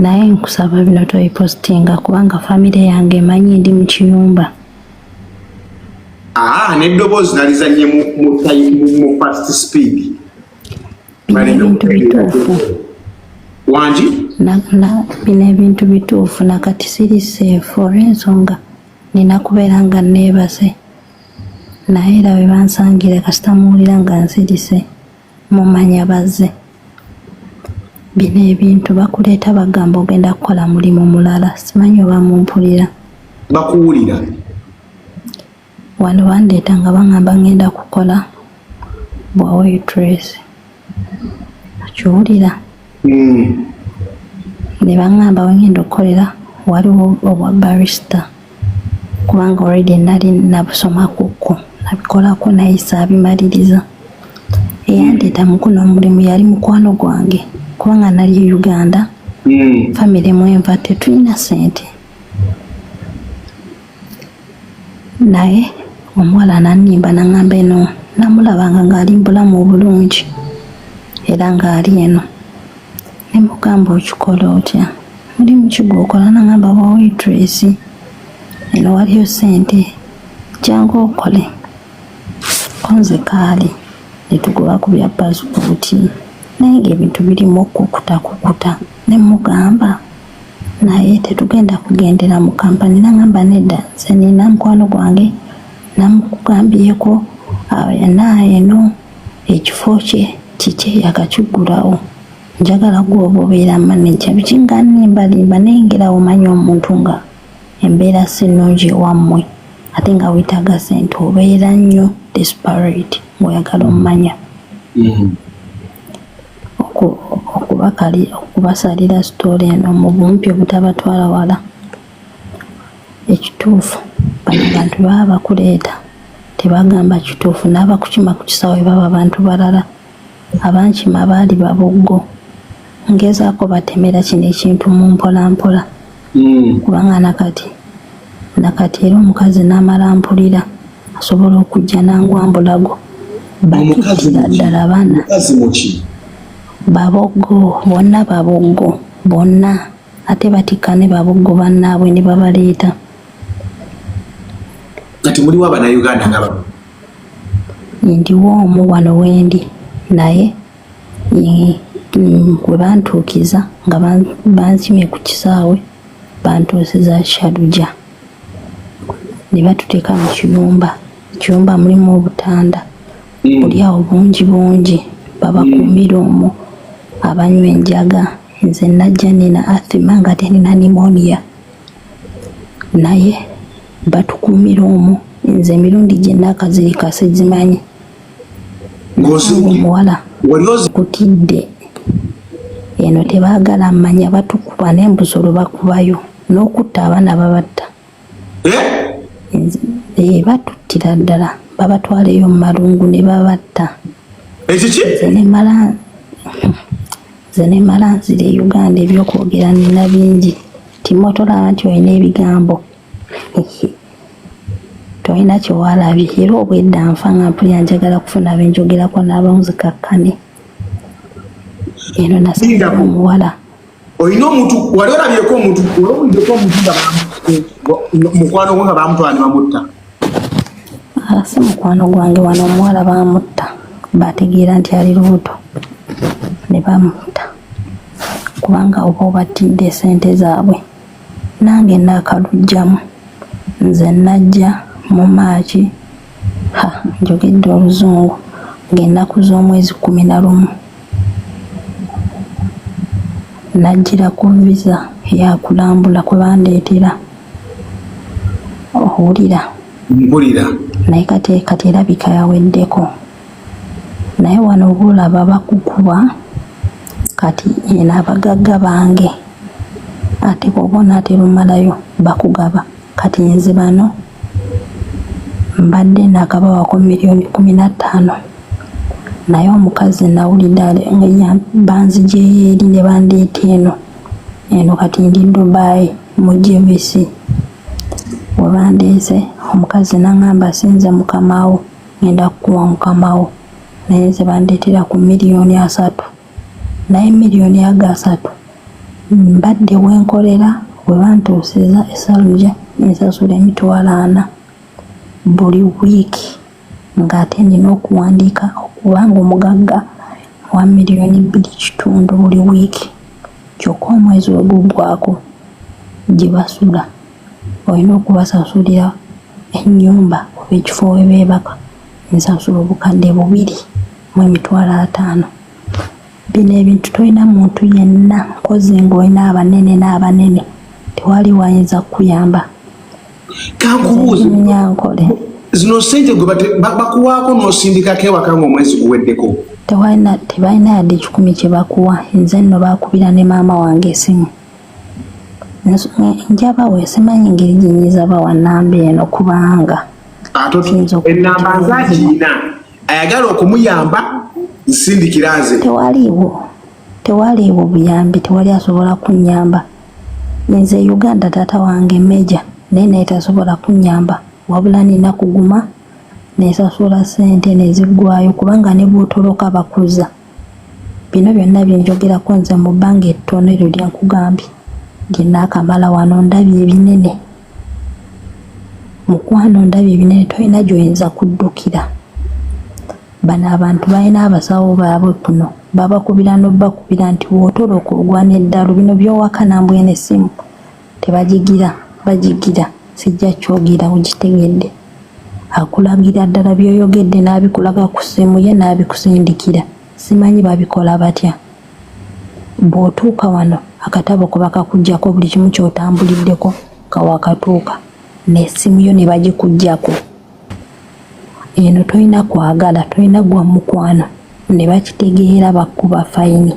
naye nkusaba bino tobipostinga kubanga famire yange emanyi ndi mu kiyumba. N'eddoboozi nalizanye mu fast speed. Ebintu bituufu. Wangi? Bino ebintu bituufu nakati siri seefu olw'ensonga nina kubeera nga neebase. Naye era bwe bansangire kasita muwulira nga nsirise mumanya bazze. Bino ebintu bakuleeta bagamba ogenda kukola mulimu mulala, simanyi oba mumpulira. Bakuwulira? Wano bandeeta nga bangamba ngenda kukola bwa waitress. Okiwulira? Ne bangamba wengenda okukolera waliwo obwa barista kubanga already nali nabusoma kuko nabikolako naye saabimaliriza. Eyandeeta mu guno omulimu yali mukwano gwange kubanga nali Uganda. Famire mwenva tetulina ssente. Naye omuwala nanimba nangamba eno namulabanga ng'ali mbulamu obulungi era ng'ali eno. Ne mugamba okikola otya? Mulimu ki gw'okola? Nangamba bwa waitress. Eno waliyo ssente jangu okole. Konze kaali ne tugoba ku bya paasipooti naye ng'ebintu birimu okukuta. Ne mugamba naye tetugenda kugendera mu kampani. Nangamba nedda nze nina mukwano gwange namukugambyeko eno ekifo kye kiki yakakigulawo. Njagala gwoba obeera manager bikinga nimbalimba nengerawo omanyi omuntu nga embeera sinungi ewammwe ate nga weetaaga ssente obeera nnyo desperate ng'oyagala omumanya. Okubasalira sitole eno mu bumpi obutabatwala wala. Ekituufu bano bantu baba bakuleeta tebagamba kituufu, n'abakukima ku kisaawe baba bantu balala. Abankima baali baboggo. Ngezaako batemera kino ekintu mu mpolampola kubanga nakati era omukazi n'amala mpulira asobola okujja nangwambulago batukira ddala baana baboggo bonna baboggo bonna ate batika ne baboggo bannaabwe ne babaleeta. Kati muliwo Abannayuganda nga bano? Ndiwo omu wano wendi naye bwe bantuukiza nga bansimye ku kisaawe bantuusiza Sharujah ne batuteeka mu kiyumba mulimu obutanda buli awo bungi babakuumira omwo abanywa enjaga. Nze najja nina athima nga tenina pneumonia naye batukuumira omwo. Nze emirundi gye nakazirika sizimanyi. Omuwala kutidde eno tebaagala mmanya batukuba n'embusolo bakubayo n'okutta abaana babatta. Batuttira ddala babatwaleyo mu malungu ne babatta. Nze ne mala nzira e Uganda ebyokwogera nina bingi. Timotolaba nti olina ebigambo tolina kyewalabye era obwedda nfa nga mpulira njagala kufuna benjogerako n'abamuzikakkane. Eno nasinga omuwala. Olina omuntu wali olabyeko omuntu olowuliddeko omuntu nga mukwano gwe nga bamutwala ne bamutta? Si mukwano gwange wano omuwala bamutta bategeera nti ali lubuto ne bamutta kubanga oba obatidde ssente zaabwe. Nange naakalugjamu nze najja mu Maaci njogedde Oluzungu ng'ennaku z'omwezi 11 najjira ku visa ya kulambula kwe bandeetera. Owulira? Mpulira. Naye kati erabika yaweddeko. Naye wano bulaba bakukuba kati eno abagagga bange ate bw'oba onaatera omalayo bakugaba. Kati nze bano mbadde nakabawako miliyoni 15 naye omukazi nawulidde banzijeyo eri ne bandeeta eno kati ndi Dubai mu GBC. We bandeese omukazi nangamba sinze mukamawo ngenda kukuwa mukamawo naye nze bandeetera ku miliyoni 3 naye miliyoni aga 3 mbadde wenkolera bwe bantuusiza esaluje ensasula $40 buli wiiki ng'ate nina okuwandiika okubanga omugagga wa $2.5 buli wiiki kyokka omwezi we guggwako gye basula olina okubasasulira ennyumba oba ekifo we beebaka nsasula obukadde $2,500. Bino ebintu tolina muntu yenna nkozi ng'olina abanene n'abanene tewali wayinza kukuyamba. Kankubuuza zino ssente gwe bakuwaako n'osindikako ewaka ng'omwezi guweddeko? Tebalina yadde 10 kye bakuwa. Nze nno baakubira ne maama wange esimu. Njabawe simanyi ngeri gye nyiza bawa nnamba eno kubanga ennamba nzakiina ayagala okumuyamba nsindikira nze. Tewaliiwo buyambi, tewali asobola kunnyamba. Nze Uganda taata wange Meja naye naye tasobola kunnyamba wabula nina kuguma nesasula ssente neziggwayo kubanga ne bw'otoloka bakuza. Bino byonna byenjogerako nze mu bbanga ettono eryo lye nkugambye gye naakamala wano ndabye ebinene. Mukwano ndabye ebinene tolina gy'oyinza kuddukira. Bano abantu balina abasawo baabwe kuno babakubira n'obbakubira nti bw'otoloka ogwana eddalu bino by'owaka nambwene essimu tebagigira bagigira sijja kyogera ugitegedde akulagira ddala by'oyogedde n'abikulaga ku ssimu ye n'abikusindikira simanyi babikola batya. Bw'otuuka wano akatabo ko bakakuggyako buli kimu ky'otambuliddeko kawakatuuka n'essimu yo ne bagikuggyako. Eno tolina kwagala, tolina gwa mukwano ne bakitegeera bakuba fayini.